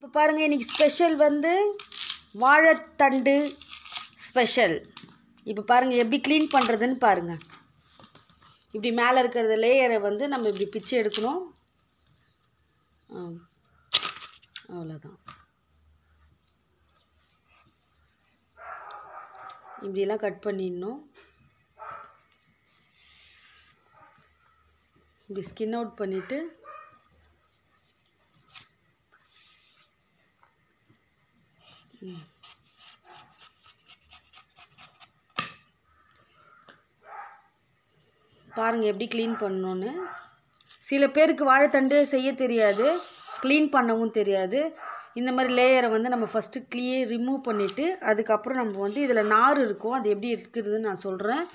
இப்போ பாருங்கள், இன்றைக்கி ஸ்பெஷல் வந்து வாழைத்தண்டு ஸ்பெஷல். இப்போ பாருங்கள் எப்படி க்ளீன் பண்ணுறதுன்னு பாருங்கள். இப்படி மேலே இருக்கிற லேயரை வந்து நம்ம இப்படி பிச்சு எடுக்கணும். அவ்வளோதான். இப்படியெல்லாம் கட் பண்ணிடணும். இப்படி ஸ்கின் அவுட் பண்ணிவிட்டு பாருங்கள் எப்படி க்ளீன் பண்ணணுன்னு. சில பேருக்கு வாழைத்தண்டு செய்ய தெரியாது, க்ளீன் பண்ணவும் தெரியாது. இந்த மாதிரி லேயரை வந்து நம்ம ஃபஸ்ட்டு ரிமூவ் பண்ணிவிட்டு அதுக்கப்புறம் நம்ம வந்து இதில் நார் இருக்கும், அது எப்படி எடுக்கிறதுன்னு நான் சொல்கிறேன்.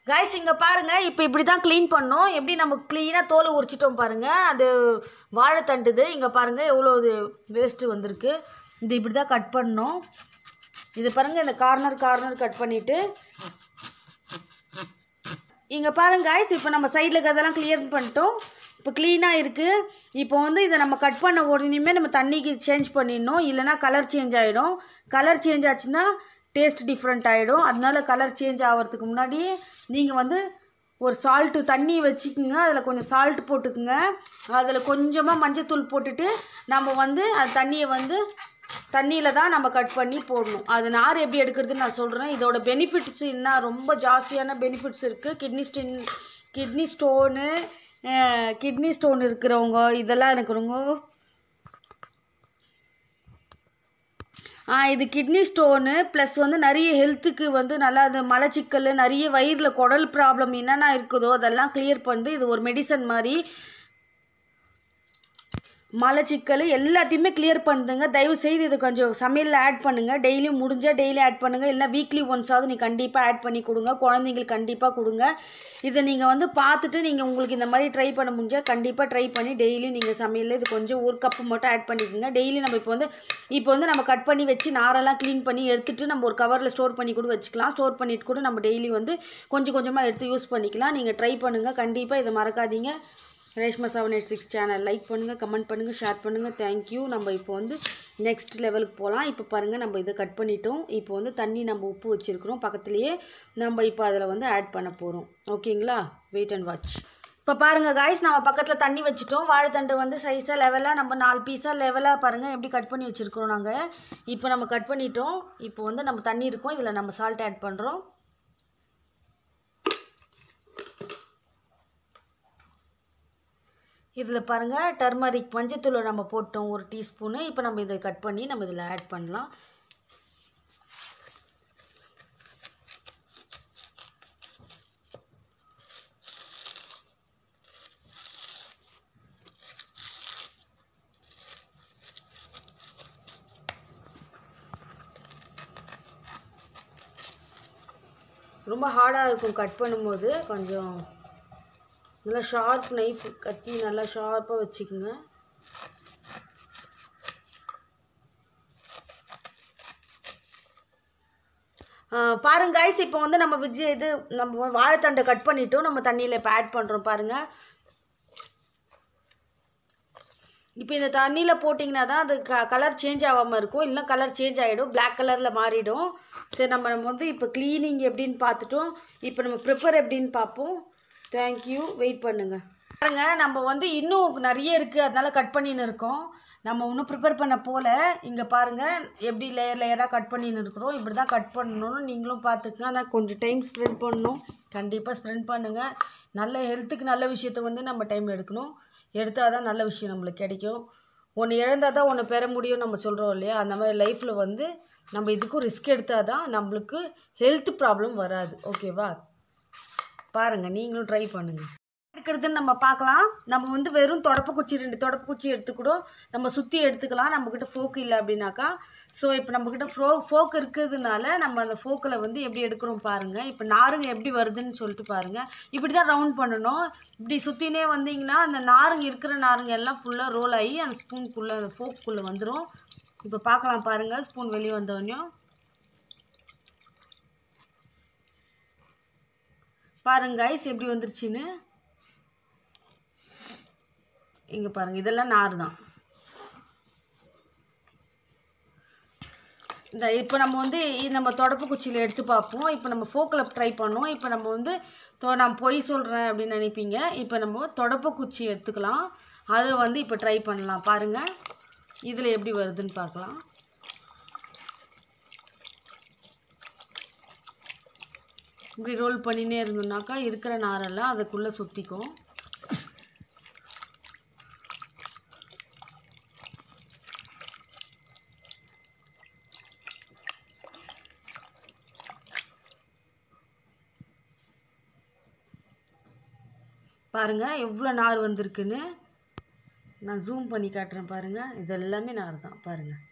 கைஸ் இங்கே பாருங்கள், இப்போ இப்படி தான் க்ளீன் பண்ணோம். எப்படி நம்ம க்ளீனாக தோலை உரிச்சிட்டோம் பாருங்கள். அது வாழைத்தண்டுது. இங்கே பாருங்கள் எவ்வளோ இது வேஸ்ட்டு வந்திருக்கு. இது இப்படி தான் கட் பண்ணோம். இது பாருங்கள், இந்த கார்னர் கட் பண்ணிவிட்டு இங்கே பாருங்கள் கைஸ், இப்போ நம்ம சைடில் இருக்கிறதெல்லாம் க்ளியர் பண்ணிட்டோம். இப்போ க்ளீனாக இருக்குது. இப்போ வந்து இதை நம்ம கட் பண்ண உடனேயுமே நம்ம தண்ணிக்கு சேஞ்ச் பண்ணிடணும், இல்லைனா கலர் சேஞ்ச் ஆகிடும். கலர் சேஞ்ச் ஆச்சுன்னா டேஸ்ட் டிஃப்ரெண்ட் ஆகிடும். அதனால கலர் சேஞ்ச் ஆகிறதுக்கு முன்னாடி நீங்கள் வந்து ஒரு சால்ட்டு தண்ணி வச்சுக்கோங்க, அதில் கொஞ்சம் சால்ட் போட்டுக்குங்க, அதில் கொஞ்சமாக மஞ்சத்தூள் போட்டுட்டு நம்ம வந்து அந்த தண்ணியை வந்து தண்ணியில் தான் நம்ம கட் பண்ணி போடணும். அது நார் எப்படி எடுக்கிறதுன்னு நான் சொல்கிறேன். இதோட பெனிஃபிட்ஸ் இன்னும் ரொம்ப ஜாஸ்தியான பெனிஃபிட்ஸ் இருக்குது. கிட்னி ஸ்டோன் இருக்கிறவங்க இதெல்லாம் எனக்கு ரொம்ப இது கிட்னி ஸ்டோனு ப்ளஸ் வந்து நிறைய ஹெல்த்துக்கு வந்து நல்லா அது மலச்சிக்கல், நிறைய வயிறில் குடல் ப்ராப்ளம் என்னென்ன இருக்குதோ அதெல்லாம் கிளியர் பண்ணுது. இது ஒரு மெடிசன் மாதிரி. மலச்சிக்கல் எல்லாத்தையுமே கிளியர் பண்ணுதுங்க. தயவுசெய்து இது கொஞ்சம் சமையலில் ஆட் பண்ணுங்கள். டெய்லியும் முடிஞ்சால் டெய்லி ஆட் பண்ணுங்கள், இல்லை வீக்லி ஒன்ஸாவது நீங்கள் கண்டிப்பாக ஆட் பண்ணி கொடுங்க. குழந்தைங்களுக்கு கண்டிப்பாக கொடுங்க. இதை நீங்கள் வந்து பார்த்துட்டு நீங்கள் உங்களுக்கு இந்த மாதிரி ட்ரை பண்ண முடிஞ்சால் கண்டிப்பாக ட்ரை பண்ணி டெய்லியும் நீங்கள் சமையலில் இது கொஞ்சம் ஒரு கப்பு மட்டும் ஆட் பண்ணிக்கோங்க. டெய்லி நம்ம இப்போ வந்து நம்ம கட் பண்ணி வச்சு நாரெல்லாம் க்ளீன் பண்ணி எடுத்துகிட்டு நம்ம ஒரு கவரில் ஸ்டோர் பண்ணி கூட வச்சுக்கலாம். ஸ்டோர் பண்ணிவிட்டு கூட நம்ம டெய்லி வந்து கொஞ்சம் கொஞ்சமாக எடுத்து யூஸ் பண்ணிக்கலாம். நீங்கள் ட்ரை பண்ணுங்கள், கண்டிப்பாக இதை மறக்காதீங்க. ரேஷ்மா 786 சேனல் லைக் பண்ணுங்கள், கமெண்ட் பண்ணுங்கள், ஷேர் பண்ணுங்கள். தேங்க்யூ. நம்ம இப்போ வந்து நெக்ஸ்ட் லெவலுக்கு போகலாம். இப்போ பாருங்கள், நம்ம இதை கட் பண்ணிட்டோம். இப்போ வந்து தண்ணி நம்ம உப்பு வச்சுருக்கிறோம் பக்கத்துலேயே. நம்ம இப்போ அதில் வந்து ஆட் பண்ண போகிறோம். ஓகேங்களா? Wait and watch. இப்போ பாருங்கள் காய்ஸ், நம்ம பக்கத்தில் தண்ணி வச்சுட்டோம். வாழைத்தண்டு வந்து சைஸாக லெவலாக நம்ம 4 பீஸாக லெவலாக பாருங்கள் எப்படி கட் பண்ணி வச்சுருக்கிறோம் நாங்கள். இப்போ நம்ம கட் பண்ணிட்டோம். இப்போ வந்து நம்ம தண்ணி இருக்கும், இதில் நம்ம சால்ட் ஆட் பண்ணுறோம். இதில் பாருங்கள் டர்மரிக் மஞ்சத்தூளை நம்ம போட்டோம் 1 டீஸ்பூனு. இப்போ நம்ம இதை கட் பண்ணி நம்ம இதில் ஆட் பண்ணலாம். ரொம்ப ஹார்டாக இருக்கும் கட் பண்ணும்போது. கொஞ்சம் நல்லா ஷார்ப் நைஃப் கத்தி நல்லா ஷார்ப்பாக வச்சுக்கோங்க. பாருங்க கைஸ், இப்போ வந்து நம்ம வாழைத்தண்டை கட் பண்ணிட்டோம். நம்ம தண்ணியில் இப்போ ஆட் பண்ணுறோம் பாருங்கள். இப்போ இந்த தண்ணியில் போட்டிங்கன்னா தான் அது கலர் சேஞ்ச் ஆகாமல் இருக்கும், இல்லைனா கலர் சேஞ்ச் ஆகிடும், பிளாக் கலரில் மாறிடும். சரி, நம்ம வந்து இப்போ க்ளீனிங் எப்படின்னு பார்த்துட்டோம். இப்போ நம்ம ப்ரிப்பேர் எப்படின்னு பார்ப்போம். தேங்க்யூ. வெயிட் பண்ணுங்கள். பாருங்க, நம்ம வந்து இன்னும் நிறைய இருக்குது, அதனால் கட் பண்ணின்னு இருக்கோம். நம்ம இன்னும் ப்ரிப்பேர் பண்ண போல். இங்கே பாருங்கள் எப்படி லேயராக கட் பண்ணின்னு இருக்கிறோம். இப்படி தான் கட் பண்ணணும்னு நீங்களும் பார்த்துக்குங்க. ஆனால் கொஞ்சம் டைம் ஸ்பெண்ட் பண்ணணும், கண்டிப்பாக ஸ்பெண்ட் பண்ணுங்கள். நல்ல ஹெல்த்துக்கு நல்ல விஷயத்தை வந்து நம்ம டைம் எடுக்கணும். எடுத்தால் தான் நல்ல விஷயம் நம்மளுக்கு கிடைக்கும். ஒன்று இழந்தால் தான் ஒன்று பெற முடியும் நம்ம சொல்கிறோம் இல்லையா? அந்த மாதிரி லைஃப்பில் வந்து நம்ம இதுக்கும் ரிஸ்க் எடுத்தால் தான் நம்மளுக்கு ஹெல்த் ப்ராப்ளம் வராது. ஓகேவா? பாருங்கள், நீங்களும் ட்ரை பண்ணுங்கள். எடுக்கிறதுன்னு நம்ம பார்க்கலாம். நம்ம வந்து வெறும் தொடப்பக்குச்சி 2 தொடப்பக்குச்சி எடுத்துக்கூட நம்ம சுற்றி எடுத்துக்கலாம். நம்மக்கிட்ட ஃபோக் இல்லை அப்படின்னாக்கா. ஸோ இப்போ நம்மக்கிட்ட ஃபோக் இருக்கிறதுனால நம்ம அந்த ஃபோக்கில் வந்து எப்படி எடுக்கிறோம் பாருங்கள். இப்போ நாருங்க எப்படி வருதுன்னு சொல்லிட்டு பாருங்கள். இப்படி தான் ரவுண்ட் பண்ணணும். இப்படி சுற்றினே வந்தீங்கன்னா அந்த நாருங்க இருக்கிற நாருங்க எல்லாம் ஃபுல்லாக ரோல் ஆகி அந்த ஸ்பூனுக்குள்ளே அந்த ஃபோக்குள்ளே வந்துடும். இப்போ பார்க்கலாம் பாருங்கள். ஸ்பூன் வெளியே வந்தோடனையும் பாருங்க கைஸ் எப்படி வந்துருச்சுன்னு. இங்கே பாருங்கள், இதெல்லாம் நார் தான். இந்த இப்போ நம்ம வந்து நம்ம தொடப்பு குச்சியில் எடுத்து பார்ப்போம். இப்போ நம்ம ஃபோக்கில் ட்ரை பண்ணோம். இப்போ நம்ம வந்து நான் பொய் சொல்கிறேன் அப்படின்னு நினைப்பீங்க. இப்போ நம்ம தொடப்பு குச்சி எடுத்துக்கலாம். அதை வந்து இப்போ ட்ரை பண்ணலாம். பாருங்கள் இதில் எப்படி வருதுன்னு பார்க்கலாம். இப்படி ரோல் பண்ணினே இருந்தோம்னாக்கா இருக்கிற நாரெல்லாம் அதுக்குள்ளே சுற்றிக்கும். பாருங்கள் எவ்வளோ நார் வந்திருக்குன்னு. நான் ஜூம் பண்ணி காட்டுறேன் பாருங்கள். இது எல்லாமே நார் தான் பாருங்கள்.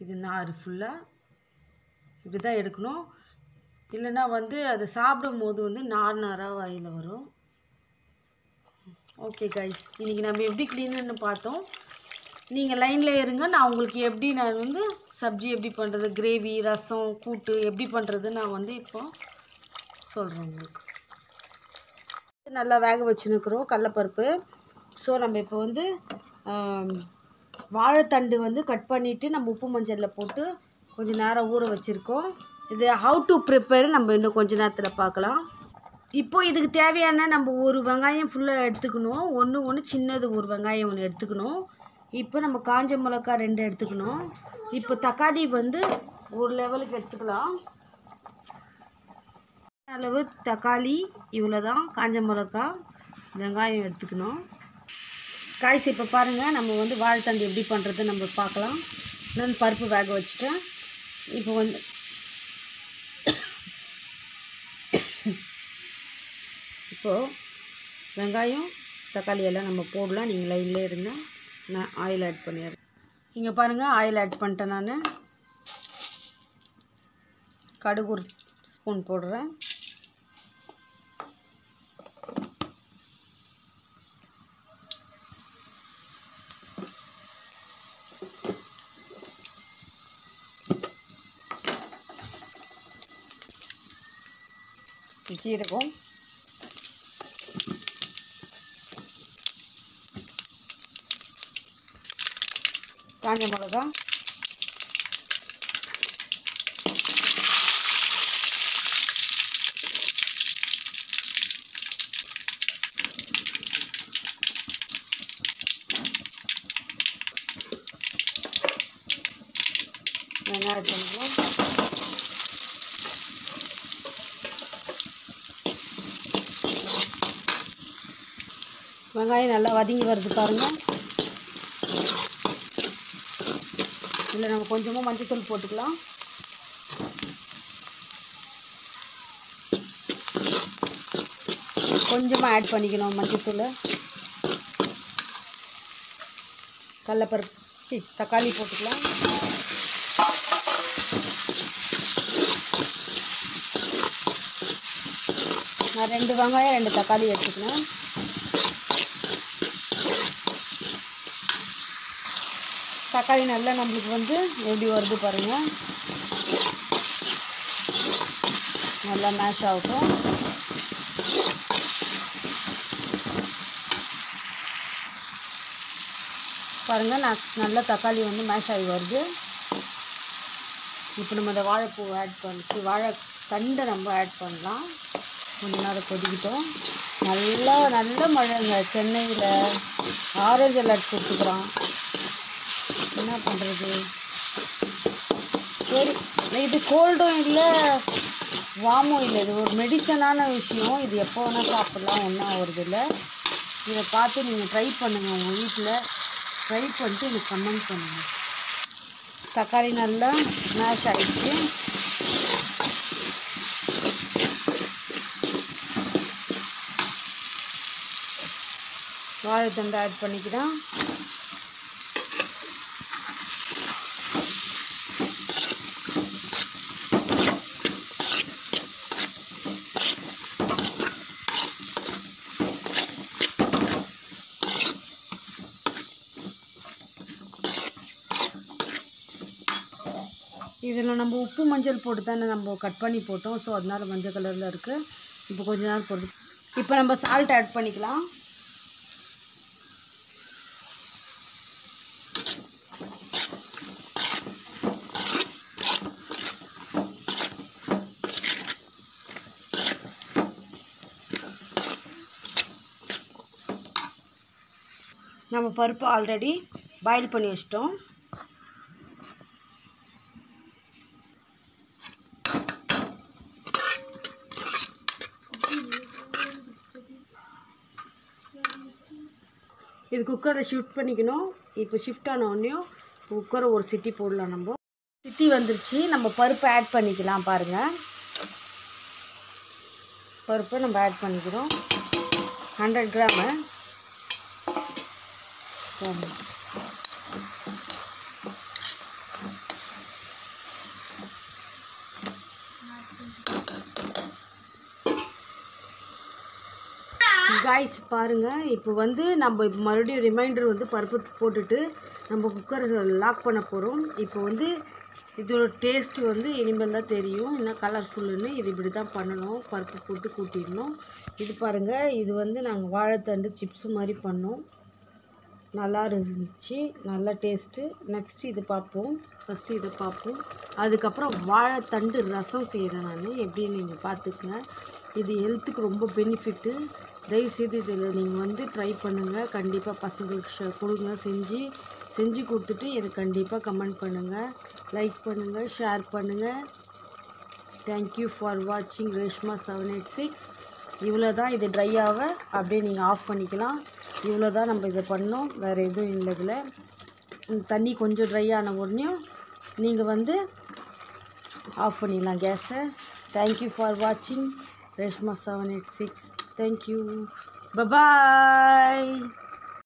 இது நார் ஃபுல்லாக இப்படி தான் எடுக்கணும். இல்லைன்னா வந்து அதை சாப்பிடும் போது வந்து நாராக வாயில் வரும். ஓகே கைஸ், இன்றைக்கி நம்ம எப்படி க்ளீன்னு பார்த்தோம். நீங்கள் லைனில் இருங்க. நான் உங்களுக்கு எப்படி நான் வந்து சப்ஜி எப்படி பண்ணுறது, கிரேவி, ரசம், கூட்டு எப்படி பண்ணுறது நான் வந்து இப்போ சொல்கிறேன் உங்களுக்கு. நல்லா வேக வச்சுன்னுக்குறோம் கடலப்பருப்பு. ஸோ நம்ம இப்போ வந்து வாழைத்தண்டு வந்து கட் பண்ணிவிட்டு நம்ம உப்பு மஞ்சளில் போட்டு கொஞ்சம் நேரம் ஊற வச்சுருக்கோம். இது ஹவு டு ப்ரிப்பேர் நம்ம இன்னும் கொஞ்சம் நேரத்தில் பார்க்கலாம். இப்போது இதுக்கு தேவையான நம்ம ஒரு வெங்காயம் ஃபுல்லாக எடுத்துக்கணும். ஒன்று சின்னது ஒரு வெங்காயம் ஒன்று எடுத்துக்கணும். இப்போ நம்ம காஞ்ச மிளகா 2 எடுத்துக்கணும். இப்போ தக்காளி வந்து ஒரு லெவலுக்கு எடுத்துக்கலாம். அளவு தக்காளி இவ்வளோ தான். காஞ்ச மிளகா, வெங்காயம் எடுத்துக்கணும். காய்ச்சி இப்போ பாருங்கள் நம்ம வந்து வாழைத்தண்டு எப்படி பண்ணுறது நம்ம பார்க்கலாம். நான் பருப்பு வேக வச்சுட்டேன். இப்போ வந்து இப்போது வெங்காயம் தக்காளி எல்லாம் நம்ம போடலாம். நீங்கள் லைன்லேயே இருங்க. நான் ஆயில் ஆட் பண்ணிடுறேன். இங்கே பாருங்கள் ஆயில் ஆட் பண்ணிட்டேன். நான் கடுகு ஒரு ஸ்பூன் போடுறேன். ஜீரகம், காஞ்ச மிளகா, வெங்காயம் பண்ணிக்கலாம். வெங்காயம் நல்லா வதங்கி வருது பாருங்கள். இதில் நம்ம கொஞ்சமாக மஞ்சள்தூள் போட்டுக்கலாம். கொஞ்சமாக ஆட் பண்ணிக்கணும் மஞ்சள்தூள். கடலப்பருப்பு தக்காளி போட்டுக்கலாம். நான் 2 வெங்காயம் 2 தக்காளி எடுத்துக்கிறேன். தக்காளி நல்லா நம்மளுக்கு வந்து எப்படி வருது பாருங்கள். நல்லா மேஷ் ஆகட்டும். பாருங்கள் நல்லா தக்காளி வந்து மேஷ் ஆகி வருது. இப்போ நம்ம இந்த வாழைப்பூ ஆட் பண்ணி வாழைத்தண்டை நம்ம ஆட் பண்ணலாம். கொஞ்ச நேரம் கொதிக்கிட்டோம். நல்ல மழைங்க. சென்னையில் ஆரஞ்சு அலர்ட் கொடுத்துக்குறோம். என்ன பண்ணுறது? சரி, இது கோல்டும் இல்லை வார்மும் இல்லை. இது ஒரு மெடிசனான விஷயம். இது எப்போ வேணால் சாப்பிட்லாம், ஒன்றும் ஆகுறது இல்லை. இதை பார்த்து நீங்கள் ட்ரை பண்ணுங்கள். உங்கள் வீட்டில் ட்ரை பண்ணிட்டு எனக்கு கமெண்ட் பண்ணுங்கள். தக்காளி நல்லா மேஷ் ஆகிடுச்சு. வாழைத்தண்டை ஆட் பண்ணிக்கலாம். இதில் நம்ம உப்பு மஞ்சள் போட்டு தானே நம்ம கட் பண்ணி போட்டோம். ஸோ அதனால் மஞ்சள் கலரில் இருக்குது. இப்போ கொஞ்ச நேரம் போட்டு இப்போ நம்ம சால்ட் ஆட் பண்ணிக்கலாம். நம்ம பருப்பு ஆல்ரெடி பாயில் பண்ணி வச்சிட்டோம். இது குக்கரை ஷிஃப்ட் பண்ணிக்கணும். இப்போ ஷிஃப்ட் ஆன உடனேயும் குக்கரை ஒரு சிட்டி போடலாம். நம்ம சிட்டி வந்துருச்சு. நம்ம பருப்பை ஆட் பண்ணிக்கலாம். பாருங்கள், பருப்பை நம்ம ஆட் பண்ணிக்கிறோம். 100 கிராமு. காய்ஸ் பாருங்கள், இப்போ வந்து நம்ம இப்போ மறுபடியும் ரிமைண்டர் வந்து பருப்பு போட்டுட்டு நம்ம குக்கரை லாக் பண்ண போகிறோம். இப்போ வந்து இதோட டேஸ்ட்டு வந்து இனிமேல் தான் தெரியும் என்ன கலர்ஃபுல்லுன்னு. இது இப்படி தான் பண்ணணும். பருப்பு போட்டு கூட்டிடணும். இது பாருங்கள், இது வந்து நாங்கள் வாழைத்தண்டு சிப்ஸு மாதிரி பண்ணோம். நல்லா இருந்துச்சு, நல்ல டேஸ்ட்டு. நெக்ஸ்ட்டு இது பார்ப்போம். ஃபஸ்ட்டு இதை பார்ப்போம். அதுக்கப்புறம் வாழைத்தண்டு ரசம் செய்கிறேன் நான். எப்படின்னு நீங்கள் பார்த்துக்குங்க. இது ஹெல்த்துக்கு ரொம்ப பெனிஃபிட்டு. தயவுசெய்து இதில் நீங்கள் வந்து ட்ரை பண்ணுங்கள். கண்டிப்பாக பசங்களுக்கு கொடுங்க. செஞ்சு கொடுத்துட்டு எனக்கு கண்டிப்பாக கமெண்ட் பண்ணுங்கள், லைக் பண்ணுங்கள், ஷேர் பண்ணுங்கள். தேங்க்யூ ஃபார் வாட்சிங் ரேஷ்மா 786. இவ்வளோ தான். இது ட்ரை ஆக அப்படியே நீங்கள் ஆஃப் பண்ணிக்கலாம். இவ்வளோ தான் நம்ம இதை பண்ணோம். வேறு எதுவும் இல்லை. இதில் தண்ணி கொஞ்சம் ட்ரை ஆன உடனே நீங்கள் வந்து ஆஃப் பண்ணிடலாம் கேஸை. தேங்க்யூ ஃபார் வாட்சிங் ரேஷ்மா 786. தேங்க்யூ. பபாய்.